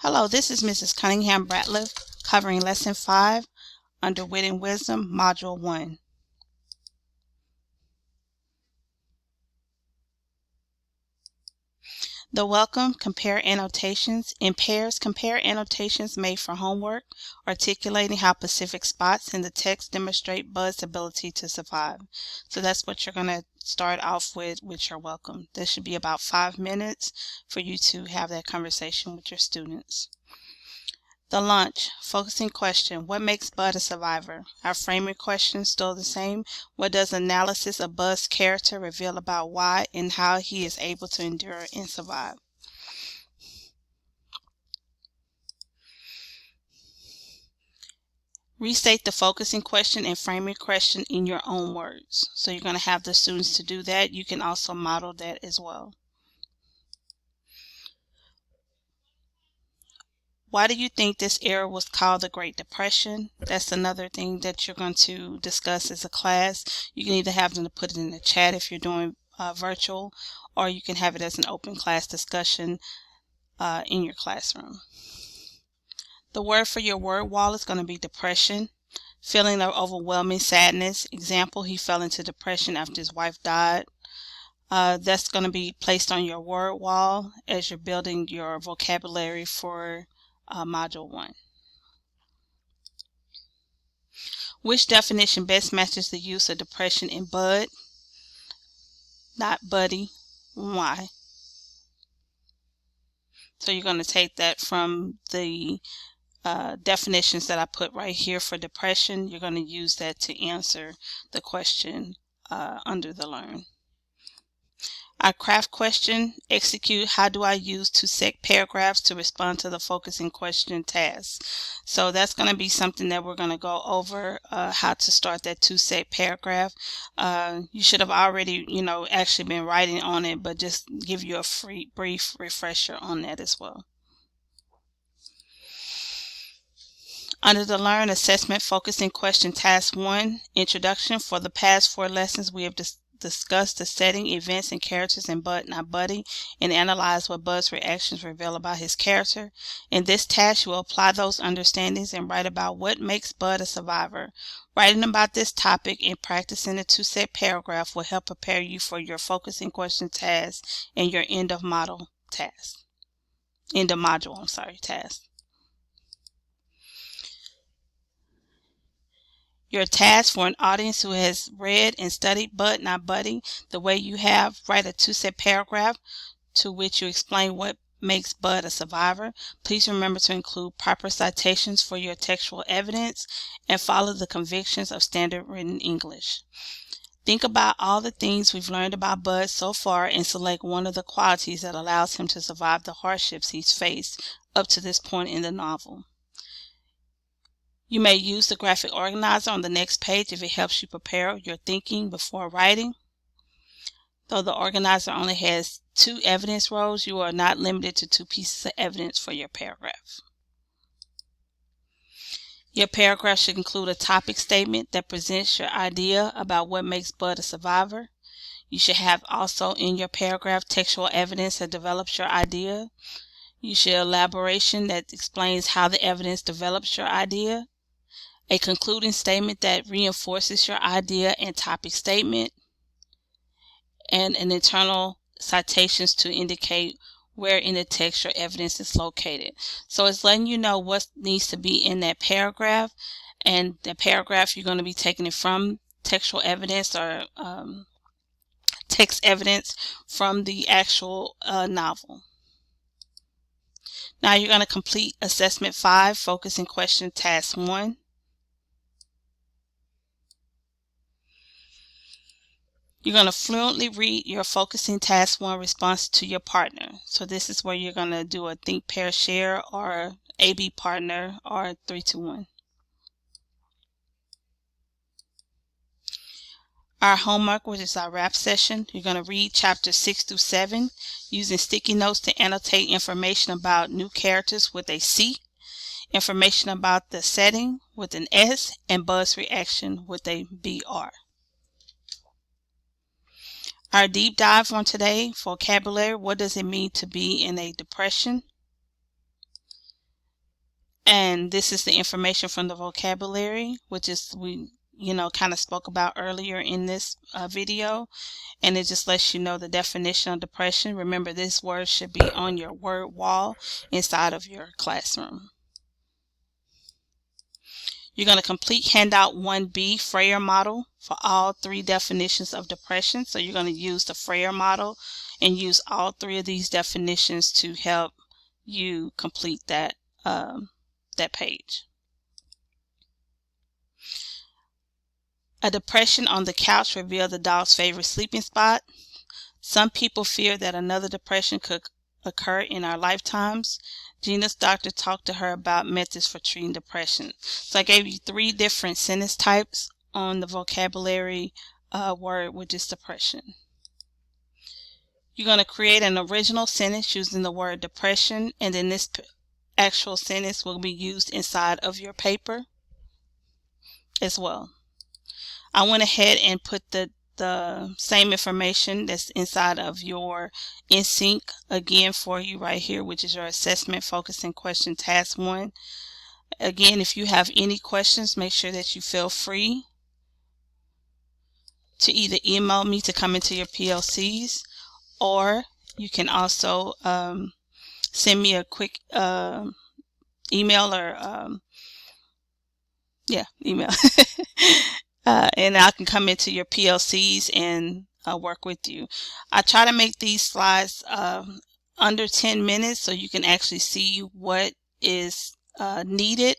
Hello, this is Mrs. Cunningham Bratliff covering Lesson 5 under Wit and Wisdom, Module 1. The welcome, compare annotations. In pairs, compare annotations made for homework, articulating how specific spots in the text demonstrate Bud's ability to survive. So that's what you're going to start off with your welcome. This should be about 5 minutes for you to have that conversation with your students. The lunch, focusing question, what makes Bud a survivor? Our framing question is still the same. What does analysis of Bud's character reveal about why and how he is able to endure and survive? Restate the focusing question and framing question in your own words. So you're going to have the students to do that. You can also model that as well. Why do you think this era was called the Great Depression? That's another thing that you're going to discuss as a class. You can either have them to put it in the chat if you're doing virtual, or you can have it as an open class discussion in your classroom. The word for your word wall is going to be depression. Feeling of overwhelming sadness. Example, he fell into depression after his wife died. That's going to be placed on your word wall as you're building your vocabulary for Module 1. Which definition best matches the use of depression in Bud? Not Buddy. Why? So you're going to take that from the definitions that I put right here for depression. You're going to use that to answer the question under the learn. Our craft question, execute, how do I use TOSEEC paragraphs to respond to the focusing question task? So that's going to be something that we're going to go over, how to start that TOSEEC paragraph. You should have already, actually been writing on it, but just give you a brief refresher on that as well. Under the Learn Assessment Focusing Question Task 1, Introduction. For the past 4 lessons, we have discuss the setting, events, and characters in Bud Not Buddy, and analyze what Bud's reactions reveal about his character. In this task, you will apply those understandings and write about what makes Bud a survivor. Writing about this topic and practicing the TOSEEC paragraph will help prepare you for your focusing question task and your end of module task. Your task for an audience who has read and studied Bud Not Buddy the way you have, write a TOSEEC paragraph to which you explain what makes Bud a survivor. Please remember to include proper citations for your textual evidence and follow the conventions of standard written English. Think about all the things we've learned about Bud so far and select one of the qualities that allows him to survive the hardships he's faced up to this point in the novel. You may use the graphic organizer on the next page if it helps you prepare your thinking before writing. Though the organizer only has 2 evidence rows, you are not limited to 2 pieces of evidence for your paragraph. Your paragraph should include a topic statement that presents your idea about what makes Bud a survivor. You should have also in your paragraph textual evidence that develops your idea. You should elaboration that explains how the evidence develops your idea. A concluding statement that reinforces your idea and topic statement, and an internal citations to indicate where in the text your evidence is located. So it's letting you know what needs to be in that paragraph, and the paragraph you're going to be taking it from textual evidence or text evidence from the actual novel. Now you're going to complete Assessment 5, Focusing Question Task 1. You're going to fluently read your focusing task 1 response to your partner. So this is where you're going to do a think, pair, share, or AB partner, or 3, 2, 1. Our homework, which is our wrap session, you're going to read chapters 6 through 7 using sticky notes to annotate information about new characters with a C, information about the setting with an S, and Bud's reaction with a BR. Our deep dive on today, vocabulary, what does it mean to be in a depression? And this is the information from the vocabulary, which is we kind of spoke about earlier in this video. And it just lets you know the definition of depression. Remember, this word should be on your word wall inside of your classroom. You're going to complete handout 1B, Freyer model, for all 3 definitions of depression. So you're going to use the Freyer model and use all 3 of these definitions to help you complete that page. A depression on the couch revealed the dog's favorite sleeping spot. Some people fear that another depression could occur in our lifetimes. Gina's doctor talked to her about methods for treating depression. So I gave you 3 different sentence types on the vocabulary word, which is depression. You're going to create an original sentence using the word depression, and then this actual sentence will be used inside of your paper as well. I went ahead and put the same information that's inside of your InSync again for you right here, which is your assessment focusing question task 1. Again, if you have any questions, make sure that you feel free to either email me to come into your PLCs, or you can also send me a quick email or email. And I can come into your PLCs and work with you. I try to make these slides under 10 minutes so you can actually see what is needed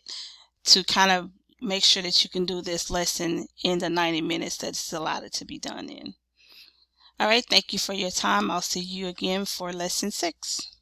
to kind of make sure that you can do this lesson in the 90 minutes that's allotted to be done in. All right, thank you for your time. I'll see you again for lesson 6.